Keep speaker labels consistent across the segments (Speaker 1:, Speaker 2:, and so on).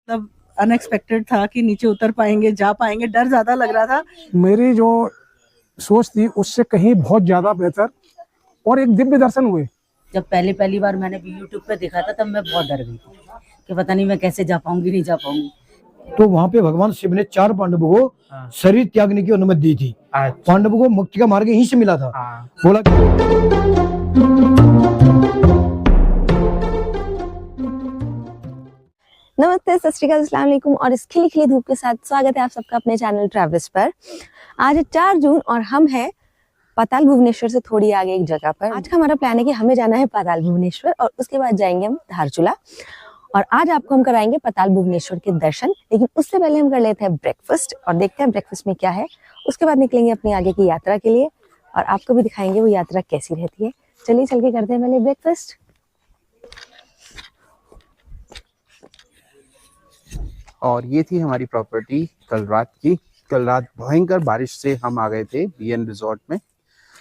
Speaker 1: मतलब अनएक्सपेक्टेड था कि नीचे उतर पाएंगे, जा पाएंगे, डर ज्यादा लग रहा था।
Speaker 2: मेरी जो सोच थी उससे कहीं बहुत ज्यादा बेहतर और एक दिव्य दर्शन हुए।
Speaker 3: जब पहली बार मैंने यूट्यूब पे देखा था तब मैं बहुत डर गई थी कि पता नहीं मैं कैसे जा पाऊंगी, नहीं जा पाऊंगी।
Speaker 4: तो वहां पे भगवान शिव ने 4 पांडवों को शरीर त्यागने की अनुमति दी थी। पांडवों को मुक्ति का मार्ग यहीं से मिला था। बोला
Speaker 5: नमस्ते, सत श्री अकाल, अस्सलाम वालेकुम और इस खिली खिली धूप के साथ स्वागत है आप सबका अपने चैनल ट्रैवल्स पर। आज है 4 जून और हम हैं पाताल भुवनेश्वर से थोड़ी आगे एक जगह पर। आज का हमारा प्लान है कि हमें जाना है पाताल भुवनेश्वर और उसके बाद जाएंगे हम धारचूला और आज आपको हम कराएंगे पाताल भुवनेश्वर के दर्शन। लेकिन उससे पहले हम कर लेते हैं ब्रेकफास्ट और देखते हैं ब्रेकफास्ट में क्या है। उसके बाद निकलेंगे अपनी आगे की यात्रा के लिए और आपको भी दिखाएंगे वो यात्रा कैसी रहती है। चलिए चल के करते हैं पहले ब्रेकफास्ट।
Speaker 6: और ये थी हमारी प्रॉपर्टी कल रात की। कल रात भयंकर बारिश से हम आ गए थे बीएन रिजॉर्ट में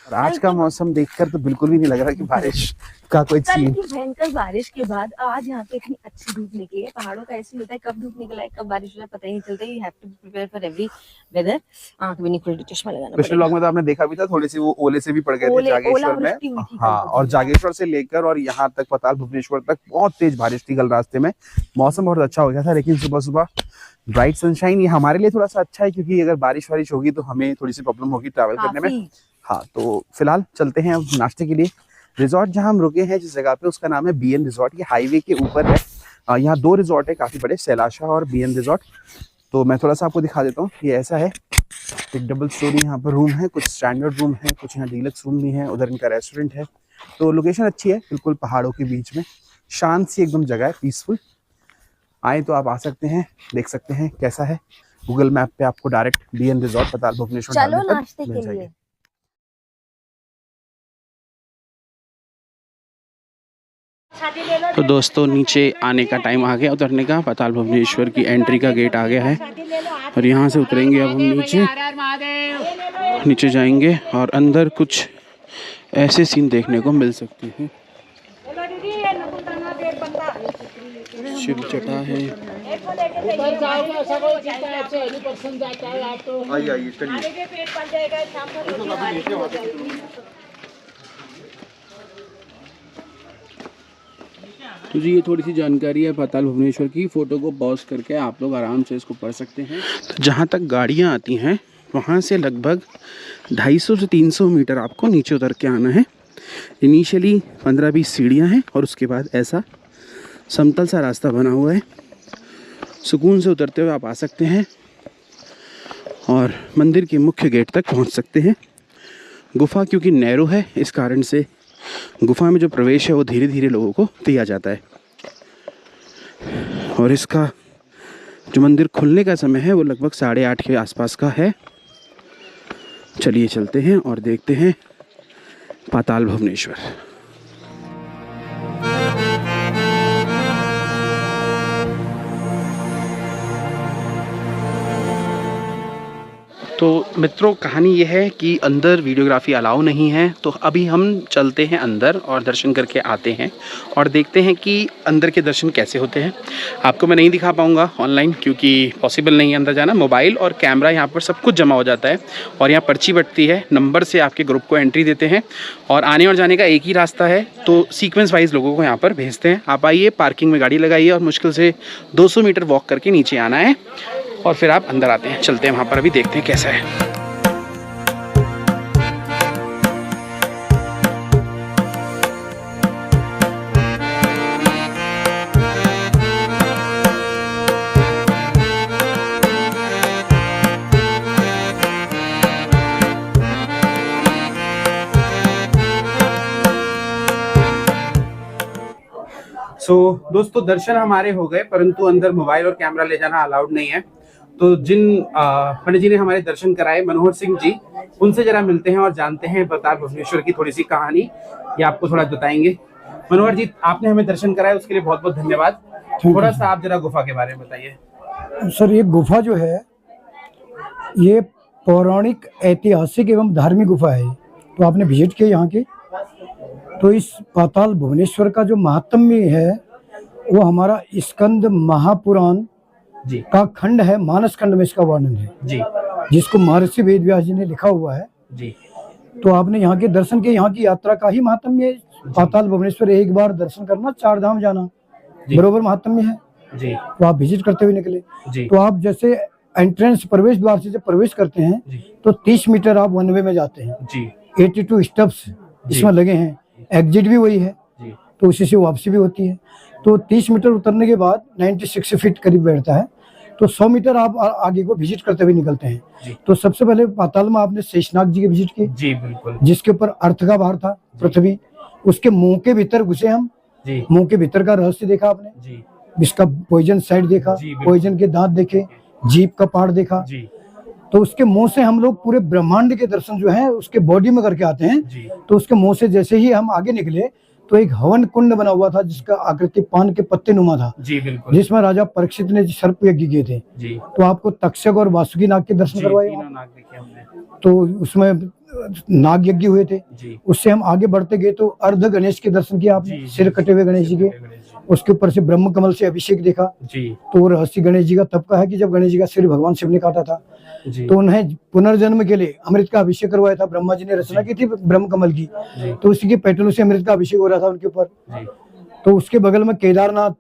Speaker 6: और आज का मौसम देखकर तो बिल्कुल भी नहीं लग रहा कि बारिश का कोई सीन।
Speaker 5: भयंकर बारिश के बाद आज यहाँ पे इतनी अच्छी धूप निकली है। पहाड़ों का ऐसे होता है, कब धूप निकला है कब बारिश हो जाए पता ही नहीं चलता। You have to prepare for every weather. आंख भी नहीं खुलती, चश्मा लगाना।
Speaker 6: पिछले व्लॉग में तो आपने देखा भी था, थोड़ी सी वो ओले से भी पड़ गए थे जागेश्वर में। हाँ, और जागेश्वर से लेकर और यहाँ तक पाताल भुवनेश्वर तक बहुत तेज बारिश थी कल रास्ते में। मौसम बहुत अच्छा हो गया था, लेकिन सुबह सुबह ब्राइट सनशाइन। ये हमारे लिए थोड़ा सा अच्छा है क्योंकि अगर बारिश वारिश होगी तो हमें थोड़ी सी प्रॉब्लम होगी ट्रैवल करने में। हाँ, तो फिलहाल चलते हैं अब नाश्ते के लिए। रिजॉर्ट जहाँ हम रुके हैं जिस जगह पे, उसका नाम है बीएन रिजॉर्ट। ये हाईवे के ऊपर है। यहाँ 2 रिजॉर्ट है काफी बड़े, सैलाशा और बीएन रिजॉर्ट। तो मैं थोड़ा सा आपको दिखा देता हूँ। ये ऐसा है, एक डबल स्टोरी यहाँ पर रूम है, कुछ स्टैंडर्ड रूम है, कुछ यहाँ डीलक्स रूम भी है, उधर इनका रेस्टोरेंट है। तो लोकेशन अच्छी है, बिल्कुल पहाड़ों के बीच में, शांत सी एकदम जगह है, पीसफुल। आए तो आप आ सकते हैं, देख सकते हैं कैसा है। गूगल मैप पे आपको डायरेक्ट बीएन रिजॉर्ट पाताल भुवनेश्वर
Speaker 5: चलो नाश्ते के लिए।
Speaker 6: तो दोस्तों नीचे आने का टाइम आ गया, उतरने का। पाताल भुवनेश्वर की एंट्री का गेट आ गया है और यहाँ से उतरेंगे अब हम नीचे जाएंगे और अंदर कुछ ऐसे सीन देखने को मिल सकते हैं। शिव जटा है। तो जी ये थोड़ी सी जानकारी है पाताल भुवनेश्वर की। फोटो को पॉज करके आप लोग आराम से इसको पढ़ सकते हैं। तो जहाँ तक गाड़ियाँ आती हैं वहाँ से लगभग 250 से 300 मीटर आपको नीचे उतर के आना है। इनिशियली 15-20 सीढ़ियाँ हैं और उसके बाद ऐसा समतल सा रास्ता बना हुआ है। सुकून से उतरते हुए आप आ सकते हैं और मंदिर के मुख्य गेट तक पहुँच सकते हैं। गुफा क्योंकि नैरो है, इस कारण से गुफा में जो प्रवेश है वो धीरे धीरे लोगों को दिया जाता है और इसका जो मंदिर खुलने का समय है वो लगभग 8:30 के आसपास का है। चलिए चलते हैं और देखते हैं पाताल भुवनेश्वर। तो मित्रों कहानी यह है कि अंदर वीडियोग्राफी अलाउ नहीं है, तो अभी हम चलते हैं अंदर और दर्शन करके आते हैं और देखते हैं कि अंदर के दर्शन कैसे होते हैं। आपको मैं नहीं दिखा पाऊँगा ऑनलाइन क्योंकि पॉसिबल नहीं है अंदर जाना। मोबाइल और कैमरा यहाँ पर सब कुछ जमा हो जाता है और यहाँ पर्ची बटती है, नंबर से आपके ग्रुप को एंट्री देते हैं और आने और जाने का एक ही रास्ता है। तो सीक्वेंस वाइज लोगों को यहाँ पर भेजते हैं। आप आइए, पार्किंग में गाड़ी लगाइए और मुश्किल से 200 मीटर वॉक करके नीचे आना है और फिर आप अंदर आते हैं। चलते हैं वहाँ पर, अभी देखते हैं कैसा है। दोस्तों दर्शन हमारे हो गए, परंतु अंदर मोबाइल और कैमरा ले जाना अलाउड नहीं है। तो जिन पंडित जी ने हमारे दर्शन कराए, मनोहर सिंह जी, उनसे जरा मिलते हैं और जानते हैं पाताल भुवनेश्वर की थोड़ी सी कहानी। ये आपको थोड़ा बताएंगे। मनोहर जी, आपने हमें दर्शन कराए उसके लिए बहुत बहुत धन्यवाद। थोड़ा सा आप जरा गुफा के बारे में बताइए।
Speaker 4: सर, ये गुफा जो है ये पौराणिक, ऐतिहासिक एवं धार्मिक गुफा है। तो आपने विजिट किया यहाँ की, तो इस पाताल भुवनेश्वर का जो महात्म्य है वो हमारा स्कंद महापुराण
Speaker 7: जी
Speaker 4: का खंड है, मानस खंड में इसका वर्णन है,
Speaker 7: जी
Speaker 4: जिसको महर्षि वेदव्यास जी ने लिखा हुआ है।
Speaker 7: जी
Speaker 4: तो आपने यहाँ के दर्शन के, यहाँ की यात्रा का ही महात्म्य है। पाताल भुवनेश्वर एक बार दर्शन करना, 4 धाम जाना, बरोबर महात्म्य है।
Speaker 7: जी
Speaker 4: तो आप विजिट करते हुए निकले।
Speaker 7: जी
Speaker 4: तो आप जैसे एंट्रेंस प्रवेश द्वार से जब प्रवेश करते हैं
Speaker 7: जी
Speaker 4: तो 30 मीटर आप वन वे में जाते हैं।
Speaker 7: जी
Speaker 4: 82 स्टेप्स इसमें लगे हैं, एग्जिट भी वही है,
Speaker 7: जी
Speaker 4: तो उसी से वापसी भी होती है। तो 30 मीटर उतरने के बाद 96 फीट करीब बैठता है। तो 100 मीटर आप आगे को विजिट करते हुए निकलते हैं।
Speaker 7: जी।
Speaker 4: तो सबसे पहले पाताल में आपने शेषनाग जी की विजिट की,
Speaker 7: जी बिल्कुल
Speaker 4: जिसके ऊपर अर्थ का भार था, पृथ्वी। उसके मुंह के भीतर घुसे हम,
Speaker 7: जी
Speaker 4: मुंह के भीतर का रहस्य देखा आपने,
Speaker 7: जी
Speaker 4: इसका पॉइजन साइड देखा,
Speaker 7: जी, बिल्कुल।
Speaker 4: पॉइजन के दांत देखे, जीभ का पार्ट देखा।
Speaker 7: जी
Speaker 4: तो उसके मुंह से हम लोग पूरे ब्रह्मांड के दर्शन जो है उसके बॉडी में करके आते हैं।
Speaker 7: जी
Speaker 4: तो उसके मुंह से जैसे ही हम आगे निकले तो एक हवन कुंड बना हुआ था, जिसका आकृति पान के पत्ते नुमा था,
Speaker 7: जी बिल्कुल
Speaker 4: जिसमें राजा परीक्षित ने सर्प यज्ञ किए थे।
Speaker 7: जी
Speaker 4: तो आपको तक्षक और वासुकी नाग के दर्शन
Speaker 7: जी
Speaker 4: करवाए
Speaker 7: तीनों
Speaker 4: वहाँ।
Speaker 7: नाग देखे हमने।
Speaker 4: तो उसमें नाग यज्ञ हुए थे।
Speaker 7: जी
Speaker 4: उससे हम आगे बढ़ते गए तो अर्ध गणेश के दर्शन किए आपने,
Speaker 7: जी,
Speaker 4: सिर कटे हुए गणेश जी के। उसके ऊपर से ब्रह्म कमल से अभिषेक देखा।
Speaker 7: जी
Speaker 4: तो रहस्य गणेश जी का तब का है कि जब गणेश जी का सिर भगवान शिव ने काटा था,
Speaker 7: जी
Speaker 4: तो उन्हें पुनर्जन्म के लिए अमृत का अभिषेक करवाया था। ब्रह्मा जी ने रचना की थी ब्रह्म कमल की,
Speaker 7: जी
Speaker 4: तो उसी के पेटलों से अमृत का अभिषेक हो रहा था उनके ऊपर।
Speaker 7: जी
Speaker 4: तो उसके बगल में केदारनाथ,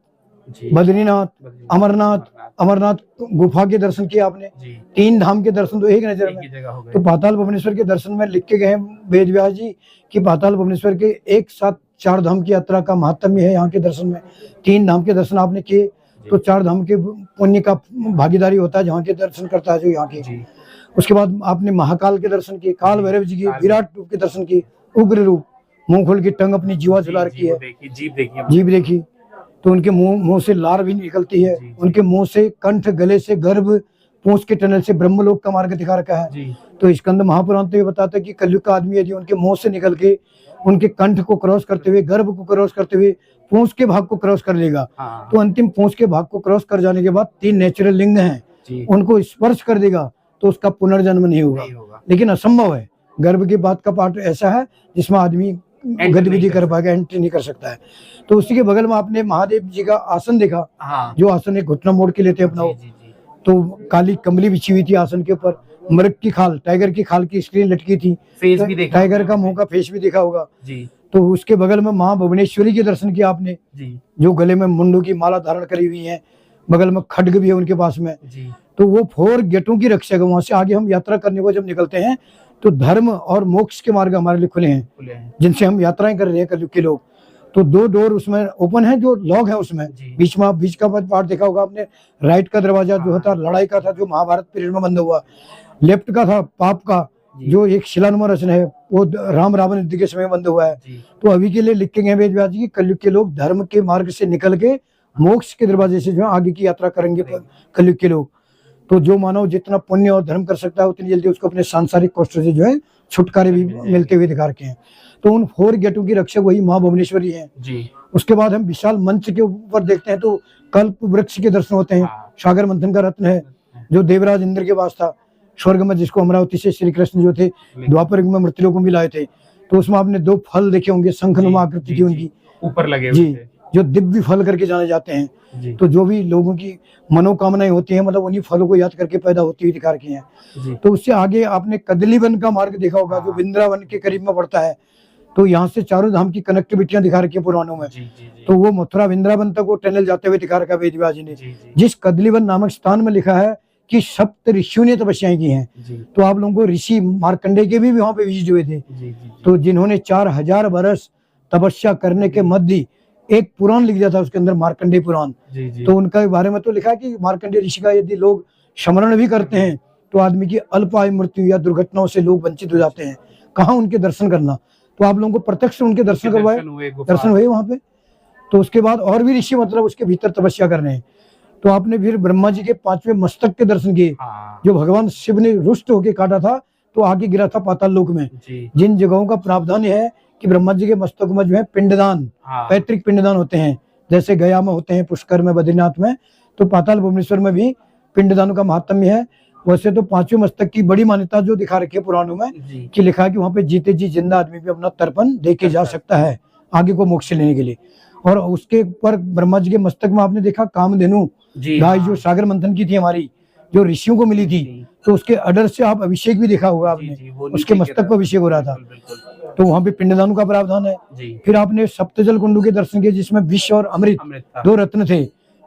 Speaker 7: जी
Speaker 4: बद्रीनाथ, अमरनाथ, अमरनाथ गुफा के दर्शन किए आपने।
Speaker 7: जी
Speaker 4: 3 धाम के दर्शन तो एक नजर
Speaker 7: एक ही
Speaker 4: में।
Speaker 7: जगह हो गए।
Speaker 4: तो पाताल भुवनेश्वर के दर्शन में लिख के गए हैं वेद व्यास जी कि पाताल भुवनेश्वर के एक साथ 4 धाम की यात्रा का महात्म्य है। यहाँ के दर्शन में 3 धाम के दर्शन आपने किए तो 4 धाम के पुण्य का भागीदारी होता है जहाँ के दर्शन करता है जो यहाँ के।
Speaker 7: जी
Speaker 4: उसके बाद आपने महाकाल के दर्शन किए, काल भैरव जी के विराट रूप के दर्शन किए, उग्र रूप, मुंह खोल के टंग अपनी जीवा झुला रखी है,
Speaker 7: देखी जीभ देखी हमने।
Speaker 4: जीभ देखी। तो उनके मुंह से लार भी निकलती है,
Speaker 7: जी, जी।
Speaker 4: उनके मुंह से कंठ, गले से गर्भ, पूंछ के टनल से ब्रह्मलोक का मार्ग दिखा रखा है।
Speaker 7: जी
Speaker 4: तो स्कंद महापुराण तो ये बताता है कि कलयुग का आदमी यदि उनके मुंह से निकल के उनके कंठ को क्रॉस करते हुए, गर्भ को क्रॉस करते हुए, पूंछ के भाग को क्रॉस कर लेगा,
Speaker 7: हाँ
Speaker 4: तो अंतिम पूंछ के भाग को क्रॉस कर जाने के बाद 3 नेचुरल लिंग हैं,
Speaker 7: जी
Speaker 4: उनको स्पर्श कर देगा तो उसका पुनर्जन्म नहीं होगा।
Speaker 7: नहीं होगा।
Speaker 4: लेकिन असंभव है। गर्भ के बाद का पार्ट ऐसा है जिसमें आदमी गतिविधि कर पाएगा, एंट्री नहीं कर सकता है। तो उसी के बगल में आपने महादेव जी का आसन देखा,
Speaker 7: हाँ
Speaker 4: जो आसन एक घुटना मोड़ के लेते हैं अपना।
Speaker 7: जी जी जी
Speaker 4: तो काली कमली बिछी हुई थी आसन के ऊपर, मृग की खाल, टाइगर की खाल की स्क्रीन लटकी थी,
Speaker 7: फेस भी देखा
Speaker 4: टाइगर का मुंह का फेस भी देखा होगा।
Speaker 7: जी
Speaker 4: तो उसके बगल में माँ भुवनेश्वरी के दर्शन किया आपने,
Speaker 7: जी
Speaker 4: जो गले में मुंडू की माला धारण करी हुई है, बगल में खड्ग भी है उनके पास में।
Speaker 7: जी
Speaker 4: तो वो 4 गेटों की रक्षक है। वहां से आगे हम यात्रा करने को जब निकलते हैं तो धर्म और मोक्ष के मार्ग हमारे लिए खुले हैं,
Speaker 7: खुले हैं।
Speaker 4: जिनसे हम यात्राएं कर रहे हैं कलयुग के लोग। तो 2 डोर उसमें ओपन है, जो लॉक है उसमें।
Speaker 7: जी।
Speaker 4: बीच का पार्ट देखा होगा आपने, राइट का दरवाजा जो था लड़ाई का था, जो महाभारत पीरियड में बंद हुआ। लेफ्ट का था पाप का,
Speaker 7: जी।
Speaker 4: जो एक शिलानुमा रचना है, वो राम रावण युद्ध के समय बंद हुआ है।
Speaker 7: जी
Speaker 4: तो अभी के लिए लिख के गए वेद व्यास जी कि कलयुग के लोग धर्म के मार्ग से निकल के मोक्ष के दरवाजे से जो है आगे की यात्रा करेंगे कलयुग के लोग। तो जो मानव जितना पुण्य और धर्म कर सकता है उतनी जल्दी उसको अपने सांसारिक कष्टों से जो है छुटकारे भी मिलते हुए दिखा रखे हैं। तो उन 4 गेटों की रक्षक वही माँ भुवनेश्वरी है।
Speaker 7: जी
Speaker 4: उसके बाद हम विशाल मंच के ऊपर देखते हैं तो कल्प वृक्ष के दर्शन होते हैं।
Speaker 7: हाँ।
Speaker 4: सागर मंथन का रत्न है, जो देवराज इंद्र के पास था स्वर्ग में, जिसको अमरावती से श्री कृष्ण जो थे द्वापर युग में मृत्युलोक में भी लाए थे। तो उसमें आपने 2 फल देखे होंगे, शंखनुमा आकृति थी उनकी,
Speaker 7: ऊपर लगे हुए
Speaker 4: जी,
Speaker 7: थे।
Speaker 4: जो दिव्य फल करके जाने जाते हैं।
Speaker 7: जी
Speaker 4: तो जो भी लोगों की मनोकामनाएं होती हैं, मतलब उन्हीं फलों को याद करके पैदा होती हुई दिखा रखी हैं।
Speaker 7: जी
Speaker 4: तो उससे आगे आपने कदलीवन का मार्ग देखा होगा, जो वृंदावन के करीब में पड़ता है। तो यहाँ से चारों धाम की कनेक्टिविटियां दिखा रखी है पुराणों में।
Speaker 7: जी जी
Speaker 4: तो वो मथुरा वृंदावन तक वो टनल जाते हुए दिखा रखा है वेद व्यास जी ने।
Speaker 7: जी जी
Speaker 4: जिस कदलीवन नामक स्थान में लिखा है कि 7 ऋषियों ने तपस्याएं की हैं।
Speaker 7: जी
Speaker 4: तो आप लोगों को ऋषि मार्कंडेय के भी वहां पे विजिट हुए थे।
Speaker 7: जी जी
Speaker 4: तो जिन्होंने 4000 वर्ष तपस्या करने के मध्य एक पुराण लिख दिया था, उसके अंदर मार्कंडेय पुराण।
Speaker 7: जी जी
Speaker 4: तो उनका बारे में तो लिखा है कि मार्कंडेय ऋषि का यदि लोग स्मरण भी करते हैं तो आदमी की अल्प आयु मृत्यु या दुर्घटनाओं से लोग वंचित हो जाते हैं। कहाँ उनके दर्शन करना, तो आप लोगों को प्रत्यक्ष उनके दर्शन करवाए, दर्शन हुए वहां पे। तो उसके बाद और भी ऋषि मतलब उसके भीतर तपस्या कर रहे हैं। तो आपने फिर ब्रह्मा जी के 5वें मस्तक के दर्शन किए,
Speaker 7: हाँ
Speaker 4: जो भगवान शिव ने रुष्ट होके काटा था तो आगे गिरा था पाताल लोक में।
Speaker 7: जी
Speaker 4: जिन जगहों का प्रावधान है कि ब्रह्मा जी के मस्तक में जो है पिंडदान,
Speaker 7: हाँ
Speaker 4: पैतृक पिंडदान होते हैं, जैसे गया में होते हैं, पुष्कर में, बद्रीनाथ में, तो पाताल भुवनेश्वर में भी पिंडदानों का महात्म्य है। वैसे तो 5वें मस्तक की बड़ी मान्यता जो दिखा रखी है पुराणों में
Speaker 7: जी
Speaker 4: कि लिखा है कि वहां पे जीते जी जिंदा आदमी भी अपना तर्पण दे के जा सकता है आगे को मोक्ष लेने के लिए। और उसके ऊपर ब्रह्मा जी के मस्तक में आपने देखा कामधेनु
Speaker 7: जी,
Speaker 4: गाय
Speaker 7: हाँ।
Speaker 4: जो सागर मंथन की थी हमारी, जो ऋषियों को मिली थी, तो उसके अडर से आप अभिषेक भी देखा होगा
Speaker 7: जी,
Speaker 4: आपने,
Speaker 7: जी, वो
Speaker 4: उसके
Speaker 7: नीचे
Speaker 4: मस्तक
Speaker 7: गिरा
Speaker 4: पर अभिषेक हो रहा था।
Speaker 7: बिल्कुल, बिल्कुल।
Speaker 4: तो वहां पे पिंडदानों का प्रावधान है।
Speaker 7: जी,
Speaker 4: फिर आपने सप्तजल कुंडों के दर्शन किए, जिसमें विष और अमृत
Speaker 7: अमृत था।
Speaker 4: दो रत्न थे,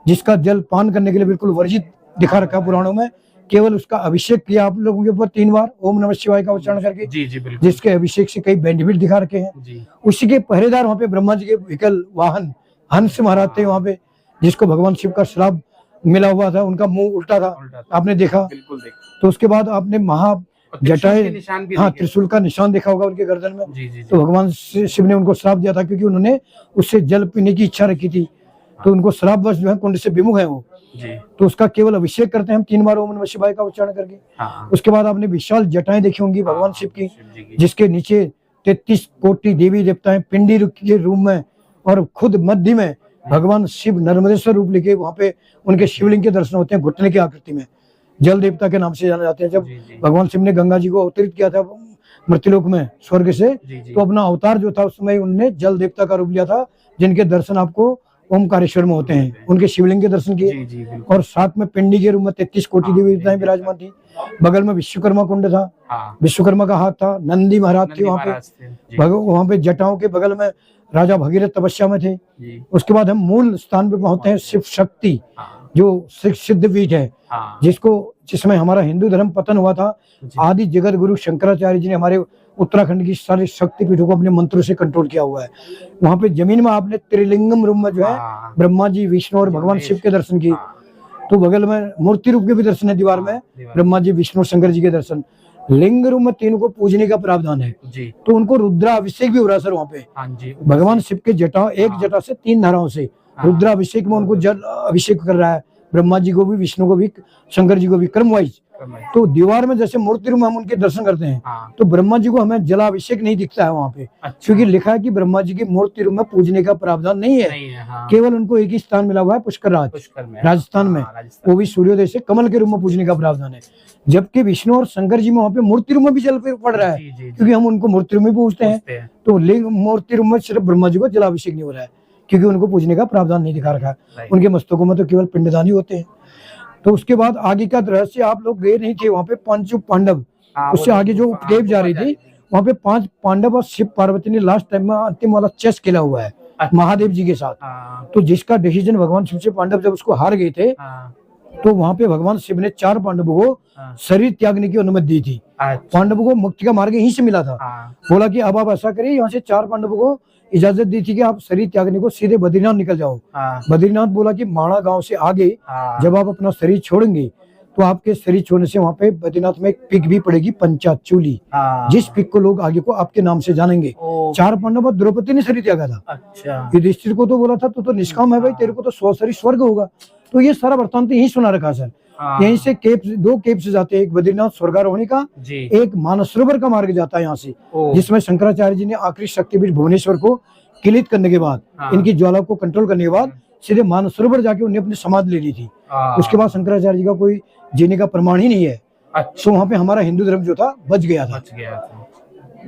Speaker 4: जिसका जल पान करने के लिए बिल्कुल वर्जित दिखा रखा पुराणों में। केवल उसका अभिषेक किया आप लोगों के ऊपर 3 बार ओम नमः शिवाय का उच्चारण करके,
Speaker 7: जी, जी, बिल्कुल।
Speaker 4: जिसके अभिषेक से कई बेनिफिट दिखा रखे हैं।
Speaker 7: जी,
Speaker 4: उसी के पहरेदार वहां पे ब्रह्मा जी के विकल वाहन हंस महाराज थे वहां पे, जिसको भगवान शिव का श्राप मिला हुआ था, उनका मुंह उल्टा था,
Speaker 7: उल्टा था।
Speaker 4: आपने देखा।
Speaker 7: बिल्कुल देखा।
Speaker 4: तो उसके बाद आपने महा
Speaker 7: और त्रिशूल
Speaker 4: जटाएं,
Speaker 7: के निशान भी
Speaker 4: हाँ
Speaker 7: देखे।
Speaker 4: त्रिशूल का निशान देखा होगा उनके गर्दन में।
Speaker 7: जी, जी, जी।
Speaker 4: तो भगवान शिव ने उनको श्राप दिया था, क्योंकि उन्होंने उससे जल पीने की इच्छा रखी थी, तो उनको श्रापवश जो है कुंड से विमुख है वो।
Speaker 7: जी,
Speaker 4: तो उसका केवल अभिषेक करते हैं हम 3 बार ओम नमः शिवाय का उच्चारण करके।
Speaker 7: हाँ।
Speaker 4: उसके बाद आपने विशाल जटाएं देखी होंगी भगवान शिव की,
Speaker 7: शिव जी की।
Speaker 4: जिसके नीचे 33 कोटि देवी देवताएं पिंडी के रूप में, और खुद मध्य में भगवान शिव नर्मदेश्वर रूप लेके वहां पे उनके शिवलिंग के दर्शन होते हैं, घुटने की आकृति में, जल देवता के नाम से जाने जाते हैं। जब
Speaker 7: जी, जी।
Speaker 4: भगवान शिव ने गंगा जी को अवतरित किया था मृत्युलोक में स्वर्ग से,
Speaker 7: जी, जी।
Speaker 4: तो अपना अवतार जो था उसमें उन्होंने जल देवता का रूप लिया था, जिनके दर्शन आपको ओमकारेश्वर में होते हैं। उनके शिवलिंग के दर्शन किए,
Speaker 7: जी, जी, बिल्कुल।
Speaker 4: और साथ में पिंडी के रूप में 33 कोटि देवी देवताएं विराजमान थी। बगल में विश्वकर्मा कुंड था,
Speaker 7: हाँ।
Speaker 4: विश्वकर्मा का हाथ था, नंदी महाराज थे
Speaker 7: नंदी
Speaker 4: वहां पे,
Speaker 7: महाराज थे। जी,
Speaker 4: वहां पे जटाओं के बगल में राजा भगीरथ तपस्या में थे।
Speaker 7: जी,
Speaker 4: उसके बाद हम मूल स्थान पे पहुंचते हैं, शिव शक्ति,
Speaker 7: हाँ,
Speaker 4: जो सिद्धपीठ है,
Speaker 7: हाँ।
Speaker 4: जिसमें हमारा हिंदू धर्म पतन हुआ था।
Speaker 7: जी।
Speaker 4: आदि जगत गुरु शंकराचार्य जी ने हमारे उत्तराखंड की सारे शक्तिपीठों को अपने मंत्रों से कंट्रोल किया हुआ है। वहां पे जमीन में आपने त्रिलिंगम रूप में जो है
Speaker 7: हाँ।
Speaker 4: ब्रह्मा जी, विष्णु और भगवान शिव के दर्शन किए।
Speaker 7: हाँ।
Speaker 4: तो बगल में मूर्ति रूप के भी दर्शन है दीवार में,
Speaker 7: दीवार।
Speaker 4: ब्रह्मा जी, विष्णु, शंकर जी के दर्शन। लिंग रूप में 3 को पूजने का प्रावधान है,
Speaker 7: जी,
Speaker 4: तो उनको रुद्राभिषेक भी हो रहा है सर वहाँ पे।
Speaker 7: हाँ जी।
Speaker 4: भगवान शिव के जटा, एक जटा से 3 धाराओं से रुद्राभिषेक में उनको जल अभिषेक कर रहा है, ब्रह्मा जी को भी, विष्णु को भी, शंकर जी को भी, क्रम वाइज। तो दीवार में जैसे मूर्ति रूप में हम उनके दर्शन करते हैं,
Speaker 7: हाँ।
Speaker 4: तो ब्रह्मा जी को हमें जलाभिषेक नहीं दिखता है वहाँ पे,
Speaker 7: अच्छा।
Speaker 4: क्योंकि लिखा है कि ब्रह्मा जी की मूर्ति रूप में पूजने का प्रावधान नहीं है।
Speaker 7: नहीं है, हाँ।
Speaker 4: केवल उनको एक ही स्थान मिला हुआ है, पुष्कर राज,
Speaker 7: पुष्कर में,
Speaker 4: राजस्थान में,
Speaker 7: हाँ, राजस्थान।
Speaker 4: वो भी सूर्योदय से कमल के रूप में पूजने का प्रावधान है। जबकि विष्णु और शंकर जी में वहाँ पे मूर्ति रूप में भी जल पड़ रहा है,
Speaker 7: जी, जी, जी।
Speaker 4: क्योंकि हम उनको मूर्ति रूप में पूजते हैं।
Speaker 7: पूछते हैं।
Speaker 4: तो लिंग मूर्ति रूप में सिर्फ ब्रह्मा जी को जलाभिषेक नहीं हो रहा है, क्योंकि उनको पूजने का प्रावधान नहीं दिखा रखा है।
Speaker 7: राइट।
Speaker 4: उनके मस्तकों में तो केवल पिंडदान ही होते हैं। तो उसके बाद आगे का रहस्य, आप लोग गए नहीं थे वहाँ पे, पांचों पांडव,
Speaker 7: हाँ,
Speaker 4: उससे
Speaker 7: वो
Speaker 4: आगे जो
Speaker 7: हाँ,
Speaker 4: टेप जा रही थी, वहाँ पे 5 पांडव और शिव पार्वती ने लास्ट टाइम में अंतिम वाला चेस खेला हुआ है
Speaker 7: अच्छा।
Speaker 4: महादेव जी के साथ।
Speaker 7: हाँ,
Speaker 4: तो जिसका डिसीजन भगवान शिव से पांडव जब उसको हार गए थे,
Speaker 7: हाँ,
Speaker 4: तो वहां पे भगवान शिव ने 4 पांडवों को
Speaker 7: हाँ।
Speaker 4: शरीर त्यागने की अनुमति दी थी।
Speaker 7: अच्छा।
Speaker 4: पांडवों को मुक्ति का मार्ग यहीं से मिला था।
Speaker 7: हाँ,
Speaker 4: बोला कि अब आप ऐसा करिए, यहाँ से 4 पांडवों को इजाजत दी थी कि आप शरीर त्यागने को सीधे बद्रीनाथ निकल जाओ।
Speaker 7: हाँ,
Speaker 4: बद्रीनाथ बोला कि माणा गांव से आगे
Speaker 7: हाँ।
Speaker 4: जब आप अपना शरीर छोड़ेंगे, तो आपके शरीर छोड़ने से वहां पे बद्रीनाथ में एक पिक भी पड़ेगी, पंचाचूली,
Speaker 7: हाँ।
Speaker 4: जिस पिक को लोग आगे को आपके नाम से जानेंगे।
Speaker 7: ओ,
Speaker 4: 4 पांडव और द्रौपदी ने शरीर त्यागा था।
Speaker 7: अच्छा।
Speaker 4: युधिष्ठिर को तो बोला था तू तो निष्काम है भाई, तेरे को तो 100 शरीर स्वर्ग होगा। तो ये सारा वृत्तांत यही सुना रखा सर।
Speaker 7: हाँ।
Speaker 4: यहीं से केप, 2 केप से जाते हैं, एक बद्रीनाथ स्वर्गारोहणी का,
Speaker 7: जी।
Speaker 4: एक मानसरोवर का मार्ग जाता है यहाँ से,
Speaker 7: ओ,
Speaker 4: जिसमें शंकराचार्य जी ने आखिरी शक्तिपीठ भुवनेश्वर को किलित करने के बाद,
Speaker 7: हाँ।
Speaker 4: इनकी ज्वाला को कंट्रोल करने के बाद सीधे मानसरोवर जाके उन्हें अपनी समाधि ले ली थी।
Speaker 7: हाँ।
Speaker 4: उसके बाद शंकराचार्य जी का कोई जीने का प्रमाण ही नहीं है।
Speaker 7: अच्छा,
Speaker 4: तो वहां पे हमारा हिंदू धर्म जो था बच गया था।
Speaker 7: बच गया था।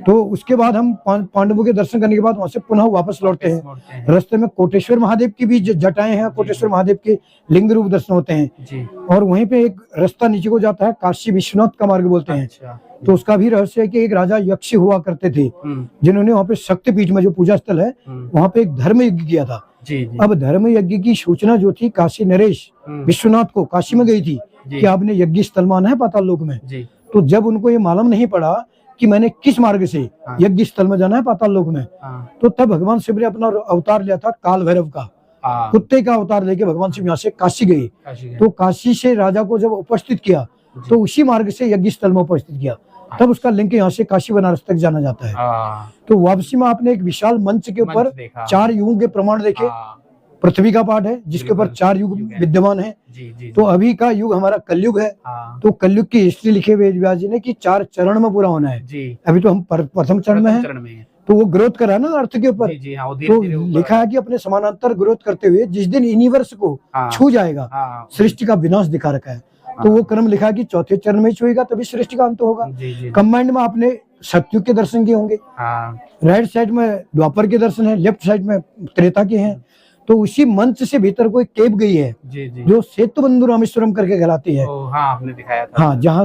Speaker 4: तो उसके बाद हम पांडवों के दर्शन करने के बाद वहां से पुनः वापस लौटते हैं।
Speaker 7: लौटते हैं।
Speaker 4: रास्ते में कोटेश्वर महादेव की भी जटाएं हैं, कोटेश्वर महादेव के लिंग रूप दर्शन होते हैं।
Speaker 7: जी।
Speaker 4: और वहीं पे एक रास्ता नीचे को जाता है, काशी विश्वनाथ का मार्ग बोलते हैं।
Speaker 7: अच्छा।
Speaker 4: तो उसका भी रहस्य है कि एक राजा यक्षी हुआ करते थे, जिन्होंने वहाँ पे शक्तिपीठ में जो पूजा स्थल है, वहाँ पे एक धर्म यज्ञ किया था।
Speaker 7: जी, जी।
Speaker 4: अब धर्म यज्ञ की सूचना जो थी, काशी नरेश विश्वनाथ को काशी में गई थी कि आपने यज्ञ स्थल माना है पाताल लोक में।
Speaker 7: जी।
Speaker 4: तो जब उनको ये मालूम नहीं पड़ा कि मैंने किस मार्ग से
Speaker 7: हाँ।
Speaker 4: यज्ञ स्थल में जाना है पाताल लोक में,
Speaker 7: हाँ।
Speaker 4: तो तब भगवान शिव ने अपना अवतार लिया था काल भैरव का,
Speaker 7: हाँ।
Speaker 4: कुत्ते का अवतार लेके भगवान शिव यहाँ से काशी गए।
Speaker 7: काशी गए।
Speaker 4: तो काशी से राजा को जब उपस्थित किया, तो उसी मार्ग से यज्ञ स्थल में उपस्थित किया, तब उसका लिंक यहाँ से काशी बनारस तक जाना जाता है।
Speaker 7: हाँ।
Speaker 4: तो वापसी में आपने एक विशाल मंच के ऊपर
Speaker 7: मंच देखा।
Speaker 4: 4 युगों के प्रमाण देखे।
Speaker 7: हाँ।
Speaker 4: पृथ्वी का पाठ है जिसके ऊपर
Speaker 7: बिल्कुल।
Speaker 4: 4 युग विद्यमान है।
Speaker 7: जी, जी, जी।
Speaker 4: तो अभी का युग हमारा कलयुग है।
Speaker 7: हाँ।
Speaker 4: तो कलयुग की हिस्ट्री लिखे वेद व्यास जी ने कि 4 चरण में पूरा होना है।
Speaker 7: जी।
Speaker 4: अभी तो हम प्रथम चरण में हैं,
Speaker 7: चरण में है।
Speaker 4: तो वो ग्रोथ कर रहा है ना अर्थ के ऊपर।
Speaker 7: जी, जी, हाँ, वो
Speaker 4: तो
Speaker 7: धीरे-धीरे ऊपर
Speaker 4: लिखा है कि अपने समानांतर ग्रोथ करते हुए जिस दिन यूनिवर्स को
Speaker 7: हाँ।
Speaker 4: छू जाएगा,
Speaker 7: हाँ।
Speaker 4: सृष्टि का विनाश दिखा रखा है। तो वो क्रम लिखा है कि 4थे चरण में छुएगा तभी सृष्टि का अंत होगा।
Speaker 7: जी, जी।
Speaker 4: कंबाइंड में आपने सतयुग के दर्शन किए होंगे।
Speaker 7: हाँ।
Speaker 4: राइट साइड में द्वापर के दर्शन है, लेफ्ट साइड में त्रेता के हैं। तो उसी मंच से भीतर कोई केब गई है
Speaker 7: जी जी।
Speaker 4: जो सेतुबंधु रामेश्वरम करके कहलाती है।
Speaker 7: हाँ, आपने दिखाया था।
Speaker 4: हाँ, जहाँ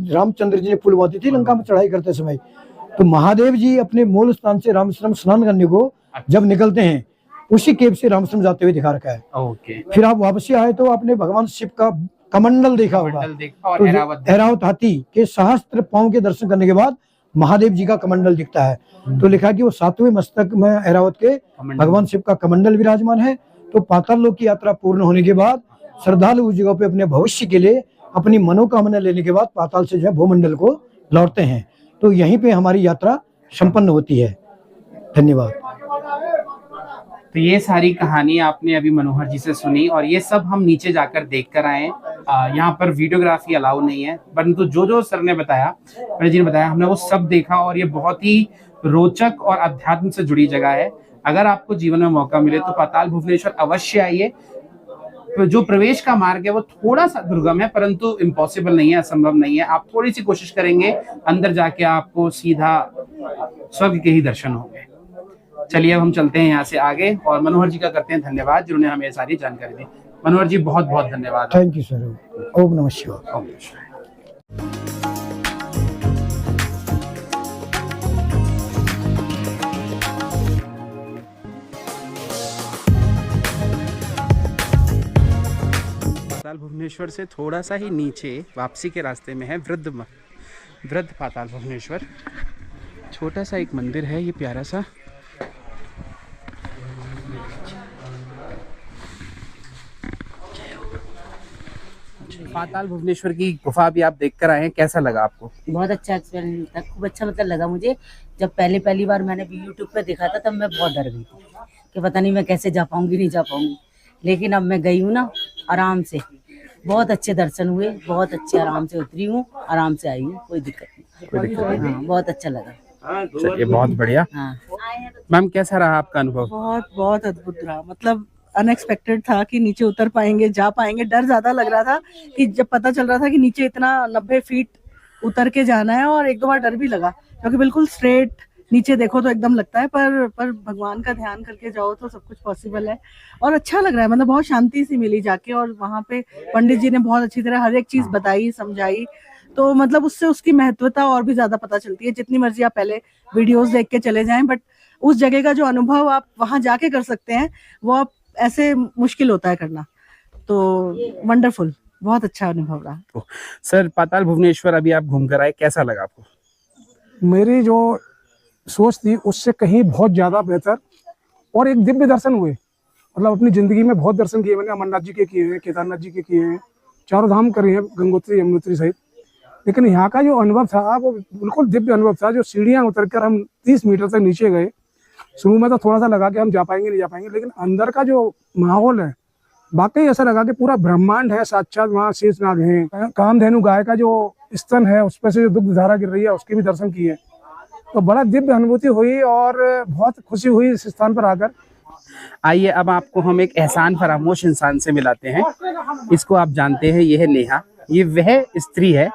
Speaker 4: रामचंद्र जी ने पुल बांधी थी लंका में चढ़ाई करते समय। तो महादेव जी अपने मूल स्थान से रामेश्वरम स्नान करने को जब निकलते हैं, उसी केब से रामेश्वरम जाते हुए दिखा रखा है।
Speaker 7: ओके।
Speaker 4: फिर आप वापसी आए तो आपने भगवान शिव का कमंडल देखा होगा,
Speaker 7: देखा और
Speaker 4: तो
Speaker 7: ऐरावत
Speaker 4: ऐरावत हाथी के सहस्त्र पांव के दर्शन करने के बाद महादेव जी का कमंडल दिखता है। तो लिखा कि वो 7वें मस्तक में ऐरावत के भगवान शिव का कमंडल विराजमान है। तो पाताल लोक की यात्रा पूर्ण होने के बाद श्रद्धालु उस जगह पे अपने भविष्य के लिए अपनी मनोकामना लेने के बाद पाताल से जो है भूमंडल को लौटते हैं। तो यहीं पे हमारी यात्रा संपन्न होती है। धन्यवाद।
Speaker 7: तो ये सारी कहानी आपने अभी मनोहर जी से सुनी और ये सब हम नीचे जाकर देख कर आए। यहाँ पर वीडियोग्राफी अलाउ नहीं है, परंतु जो जो सर ने बताया, पंडित जी ने बताया, हमने वो सब देखा और ये बहुत ही रोचक और अध्यात्म से जुड़ी जगह है। अगर आपको जीवन में मौका मिले तो पाताल भुवनेश्वर अवश्य आइए। तो जो प्रवेश का मार्ग है वो थोड़ा सा दुर्गम है, परंतु इम्पॉसिबल नहीं है, असंभव नहीं है। आप थोड़ी सी कोशिश करेंगे, अंदर जाके आपको सीधा स्वर्ग के ही दर्शन होंगे। चलिए अब हम चलते हैं यहाँ से आगे और मनोहर जी का करते हैं धन्यवाद जिन्होंने हमें सारी जानकारी दी। मनोहर जी बहुत बहुत धन्यवाद।
Speaker 4: Thank you sir. ओम नमः शिवाय।
Speaker 7: ओम नमः शिवाय। पाताल भुवनेश्वर से थोड़ा सा ही नीचे वापसी के रास्ते में है वृद्ध पाताल भुवनेश्वर। छोटा सा एक मंदिर है, ये प्यारा सा। पाताल भुवनेश्वर की गुफा भी आप देख कर आए हैं, कैसा लगा आपको?
Speaker 3: बहुत अच्छा एक्सपीरियंस था, खूब अच्छा मतलब लगा मुझे। जब पहली बार मैंने भी यूट्यूब पे देखा था तब मैं बहुत डर गई थी कि पता नहीं मैं कैसे जा पाऊंगी, नहीं जा पाऊंगी। लेकिन अब मैं गई हूँ ना, आराम से, बहुत अच्छे दर्शन हुए, बहुत अच्छे आराम से उतरी हूँ, आराम से आई हूँ, कोई दिक्कत नहीं। हाँ, बहुत अच्छा लगा।
Speaker 7: चलिए बहुत बढ़िया।
Speaker 3: हाँ
Speaker 7: मैम कैसा रहा आपका अनुभव?
Speaker 1: बहुत बहुत अद्भुत रहा। मतलब अनएक्सपेक्टेड था कि नीचे उतर पाएंगे, जा पाएंगे। डर ज्यादा लग रहा था कि जब पता चल रहा था कि नीचे इतना 90 फीट उतर के जाना है, और एक दो बार डर भी लगा क्योंकि बिल्कुल स्ट्रेट नीचे देखो तो एकदम लगता है, पर भगवान का ध्यान करके जाओ तो सब कुछ पॉसिबल है। और अच्छा लग रहा है, मतलब बहुत शांति सी मिली जाके। और वहाँ पे पंडित जी ने बहुत अच्छी तरह हर एक चीज बताई, समझाई। तो मतलब उससे उसकी महत्वता और भी ज्यादा पता चलती है। जितनी मर्जी आप पहले वीडियोस देख के चले जाएं, बट उस जगह का जो अनुभव आप वहां जाके कर सकते हैं वो आप ऐसे मुश्किल होता है करना। तो वंडरफुल, बहुत अच्छा अनुभव रहा।
Speaker 7: सर पाताल भुवनेश्वर अभी आप घूम कर आए, कैसा लगा आपको?
Speaker 2: मेरी जो सोच थी उससे कहीं बहुत ज्यादा बेहतर और एक दिव्य दर्शन हुए। मतलब अपनी जिंदगी में बहुत दर्शन किए मैंने, अमरनाथ जी के किए हैं, केदारनाथ जी के किए हैं, चारों धाम करे हैं, गंगोत्री यमुनोत्री सहित। लेकिन यहाँ का जो अनुभव था वो बिल्कुल दिव्य अनुभव था। जो सीढ़ियाँ उतरकर हम 30 मीटर तक नीचे गए, शुरू में तो थोड़ा सा लगा कि हम जा पाएंगे नहीं जा पाएंगे, लेकिन अंदर का जो माहौल है वाकई ऐसा लगा कि पूरा ब्रह्मांड है साक्षात। वहाँ शेषनाग है, कामधेनु गाय का जो स्तन है उस पर से जो दुग्ध धारा गिर रही है उसके भी दर्शन किए। तो बड़ा दिव्य अनुभूति हुई और बहुत खुशी हुई इस स्थान पर आकर।
Speaker 7: आइए अब आपको हम एक एहसान फरामोश इंसान से मिलाते हैं। इसको आप जानते हैं, ये है नेहा। ये वह स्त्री है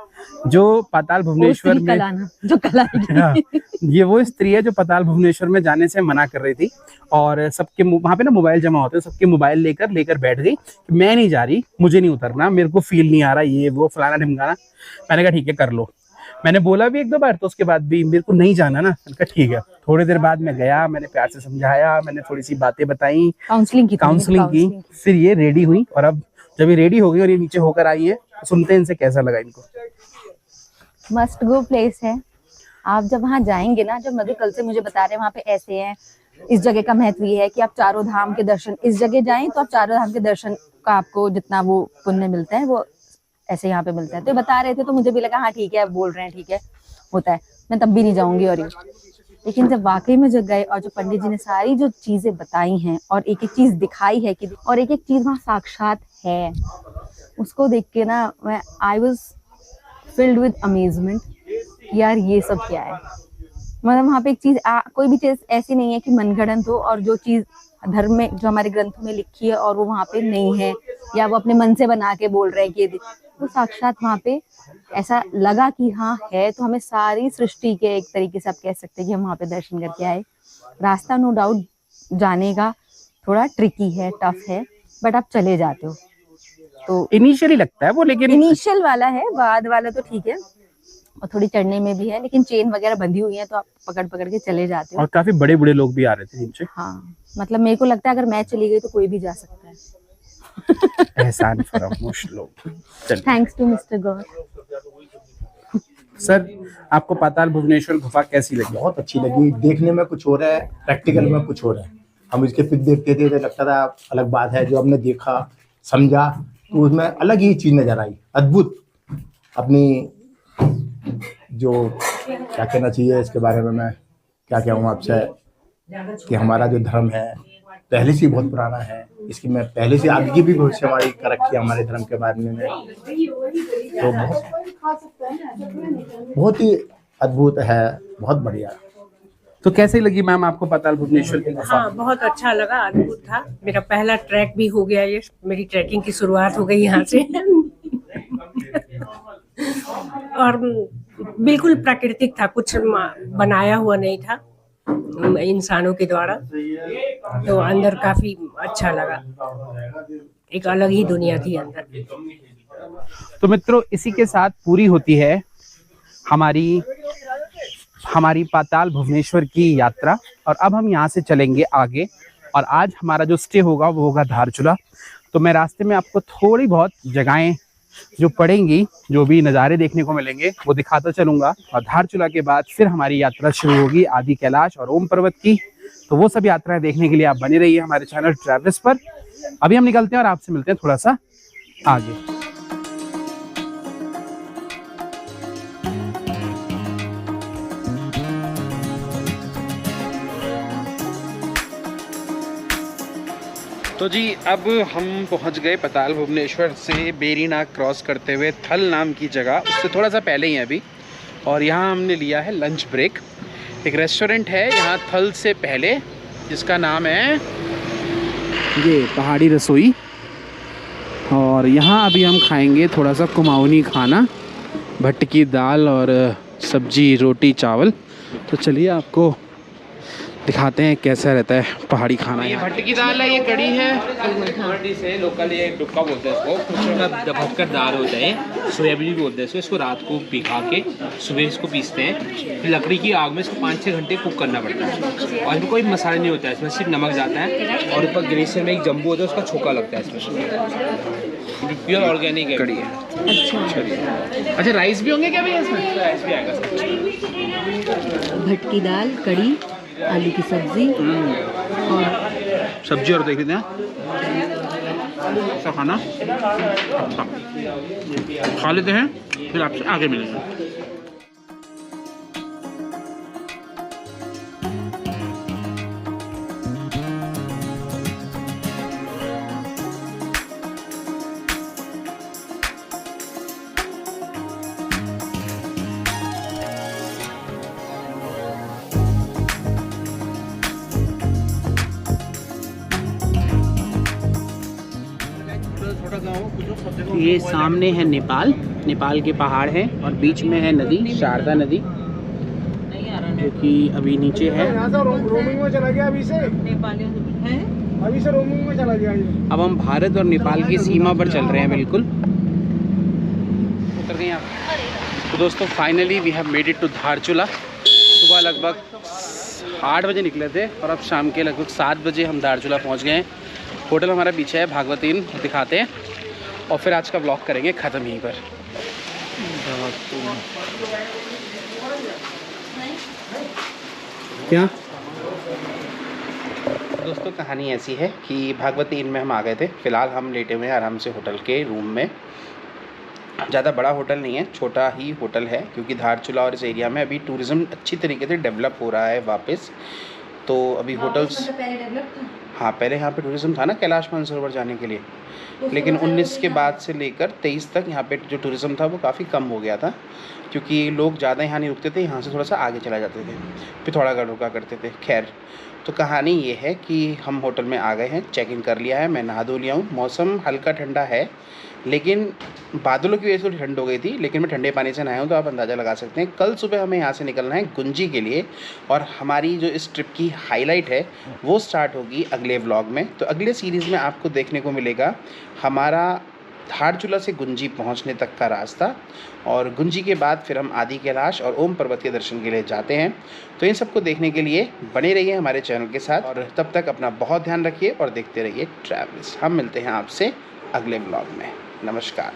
Speaker 7: जो पाताल भुवनेश्वर में ये वो स्त्री है जो पाताल भुवनेश्वर में जाने से मना कर रही थी और सबके वहां पे ना मोबाइल जमा होते हैं, सबके मोबाइल लेकर बैठ गई कि मैं नहीं जा रही, मुझे नहीं उतरना, मेरे को फील नहीं आ रहा, ये वो फलाना ढिमकाना। मैंने कहा ठीक है कर लो। मैंने बोला भी एक दो बार, तो उसके बाद भी मेरे को नहीं जाना ना। मैंने कहा ठीक है। थोड़ी देर बाद मैं गया, मैंने प्यार से समझाया, मैंने थोड़ी सी बातें बताई, काउंसलिंग की। फिर ये रेडी हुई और अब जब ये रेडी हो गई और ये नीचे होकर आई है, सुनते हैं इनसे कैसा लगा इनको।
Speaker 5: मस्ट गो प्लेस है। आप जब वहाँ जाएंगे ना, जब मधु कल से मुझे बता रहे हैं वहाँ पे ऐसे है। इस जगह का महत्व ये है कि आप चारों धाम के दर्शन, इस जगह जाएं तो आप चारों धाम के दर्शन का आपको जितना वो पुण्य मिलता है वो ऐसे यहाँ पे मिलता है। तो बता रहे थे तो मुझे भी लगा हाँ ठीक है, आप बोल रहे हैं ठीक है, होता है, मैं तब भी नहीं जाऊंगी। और लेकिन जब वाकई में जब गए और जो पंडित जी ने सारी जो चीजें बताई हैं और एक एक चीज दिखाई है कि और एक एक चीज वहाँ साक्षात है, उसको देख के ना मैं I was filled with amazement कि यार ये सब क्या है। मतलब वहाँ पे एक चीज कोई भी चीज ऐसी नहीं है कि मनगढ़ंत हो और जो चीज धर्म में जो हमारे ग्रंथों में लिखी है और वो वहाँ पे नहीं है या वो अपने मन से बना के बोल रहे हैं कि तो साक्षात वहाँ पे ऐसा लगा कि हाँ है। तो हमें सारी सृष्टि के एक तरीके से आप कह सकते हैं कि हम वहाँ पे दर्शन करके आए। रास्ता नो डाउट जाने का थोड़ा ट्रिकी है, टफ है, बट आप चले जाते हो। तो
Speaker 7: इनिशियली लगता है वो, लेकिन
Speaker 5: इनिशियल वाला है, बाद वाला तो ठीक है, और थोड़ी चढ़ने में भी है, लेकिन चेन वगैरह बंधी हुई है तो आप पकड़ पकड़ के चले जाते हो।
Speaker 7: और काफी बड़े बड़े लोग भी आ रहे थे नीचे।
Speaker 5: हाँ, मतलब मेरे को लगता है अगर मैं चली गई तो कोई भी जा सकता है।
Speaker 7: एहसान फरामोश लोग। चलिए
Speaker 5: thanks to mister Gaur.
Speaker 7: Sir, आपको पाताल भुवनेश्वर गुफा कैसी लगी?
Speaker 8: बहुत अच्छी लगी। देखने में कुछ हो रहा है, प्रैक्टिकल में कुछ हो रहा है। हम इसके पिक देखते थे तो लगता था अलग बात है, जो हमने देखा समझा तो उसमें अलग ही चीज नजर आई, अद्भुत। अपनी जो क्या कहना चाहिए इसके बारे में, मैं क्या कहूँ आपसे, कि हमारा जो धर्म है पहले से बहुत पुराना है, इसकी मैं पहले से आगे की भी भविष्यवाणी कर रखी है हमारे धर्म के बारे में, तो बहुत ही अद्भुत है, बहुत बढ़िया।
Speaker 7: तो कैसी लगी मैम आपको पाताल भुवनेश्वर की गुफा?
Speaker 9: हाँ, बहुत अच्छा लगा, अद्भुत था। मेरा पहला ट्रैक भी हो गया, ये मेरी ट्रैकिंग की शुरुआत हो गई यहाँ से। और बिल्कुल प्राकृतिक था, कुछ बनाया हुआ नहीं था इंसानों के द्वारा, तो अंदर काफी अच्छा लगा, एक अलग ही दुनिया थी अंदर।
Speaker 7: तो मित्रों, इसी के साथ पूरी होती है हमारी पाताल भुवनेश्वर की यात्रा, और अब हम यहाँ से चलेंगे आगे, और आज हमारा जो स्टे होगा वो होगा धारचूला। तो मैं रास्ते में आपको थोड़ी बहुत जगहें जो पड़ेंगी, जो भी नज़ारे देखने को मिलेंगे, वो दिखाता चलूंगा, और धारचूला के बाद फिर हमारी यात्रा शुरू होगी आदि कैलाश और ओम पर्वत की। तो वो सब यात्राएं देखने के लिए आप बने रहिए हमारे चैनल ट्रैवल्स पर। अभी हम निकलते हैं और आपसे मिलते हैं थोड़ा सा आगे। तो जी, अब हम पहुंच गए पाताल भुवनेश्वर से बेरीनाग क्रॉस करते हुए थल नाम की जगह, उससे थोड़ा सा पहले ही है अभी, और यहाँ हमने लिया है लंच ब्रेक। एक रेस्टोरेंट है यहाँ थल से पहले, जिसका नाम है ये पहाड़ी रसोई, और यहाँ अभी हम खाएंगे थोड़ा सा कुमाऊनी खाना, भट्ट की दाल और सब्जी, रोटी, चावल। तो चलिए आपको दिखाते हैं कैसा रहता है पहाड़ी खाना। ये भट्ट की दाल है, ये कड़ी है, मराठी से लोकल ये डुक्का बोलते हैं इसको।
Speaker 10: भटकर दाल होता है, सोयाबीन भी बोलते हैं इसको रात को भिगा के सुबह इसको पीसते हैं, फिर लकड़ी की आग में इसको 5-6 घंटे कुक करना पड़ता है, और इसमें कोई मसाला नहीं होता है, इसमें सिर्फ नमक जाता है, और ऊपर ग्रेसियर में एक जम्बू होता है, उसका छोका लगता है इसमें। प्योर ऑर्गेनिक है कड़ी है। अच्छा, राइस भी होंगे क्या भैया इसमें? राइस भी आएगा।
Speaker 3: भट्ट की दाल, कड़ी, आलू की सब्जी
Speaker 7: और सब्जी, और देख लेते हैं सब खाना खा लेते हैं, फिर आपसे आगे मिलेंगे। ये सामने है नेपाल के पहाड़ हैं, और बीच में है नदी, शारदा नदी, जो कि अभी नीचे है।
Speaker 2: रोमिंग में चला गया, अभी से रोमिंग में चला गया।
Speaker 7: अब हम भारत और नेपाल की सीमा पर चल रहे हैं, बिल्कुल उतर गए आप। तो दोस्तों, finally we have made it to Dharchula. सुबह लगभग 8 बजे निकले थे, और अब शाम के लगभग 7 बजे हम धारचूला पहुंच गए हैं। होटल हमारा पीछे है, भागवत इन, दिखाते हैं, और फिर आज का ब्लॉग करेंगे ख़त्म यहीं पर। क्या दोस्तों, कहानी ऐसी है कि भागवती इन में हम आ गए थे। फ़िलहाल हम लेटे हुए हैं आराम से होटल के रूम में। ज़्यादा बड़ा होटल नहीं है, छोटा ही होटल है, क्योंकि धारचूला और इस एरिया में अभी टूरिज़्म अच्छी तरीके से डेवलप हो रहा है वापस। तो अभी होटल्स, हाँ पहले यहाँ पे टूरिज़्म था ना कैलाश मानसरोवर जाने के लिए, लेकिन 19 के बाद से लेकर 23 तक यहाँ पे जो टूरिज़्म था वो काफ़ी कम हो गया था, क्योंकि लोग ज़्यादा यहाँ नहीं रुकते थे, यहाँ से थोड़ा सा आगे चला जाते थे, पिथौरागढ़ रुका करते थे। खैर, तो कहानी ये है कि हम होटल में आ गए हैं, चेक इन कर लिया है, मैं नहा धो लिया हूँ। मौसम हल्का ठंडा है, लेकिन बादलों की वजह से थोड़ी ठंड हो गई थी, लेकिन मैं ठंडे पानी से नहाया हूँ, तो आप अंदाज़ा लगा सकते हैं। कल सुबह हमें यहाँ से निकलना है गुंजी के लिए, और हमारी जो इस ट्रिप की हाईलाइट है वो स्टार्ट होगी
Speaker 6: अगले व्लॉग में। तो अगले सीरीज़ में आपको देखने को मिलेगा हमारा धारचूला से गुंजी पहुंचने तक का रास्ता, और गुंजी के बाद फिर हम आदि कैलाश और ओम पर्वत के दर्शन के लिए जाते हैं। तो इन सबको देखने के लिए बने रहिए हमारे चैनल के साथ, और तब तक अपना बहुत ध्यान रखिए और देखते रहिए ट्रैवल्स। हम मिलते हैं आपसे अगले व्लॉग में। नमस्कार।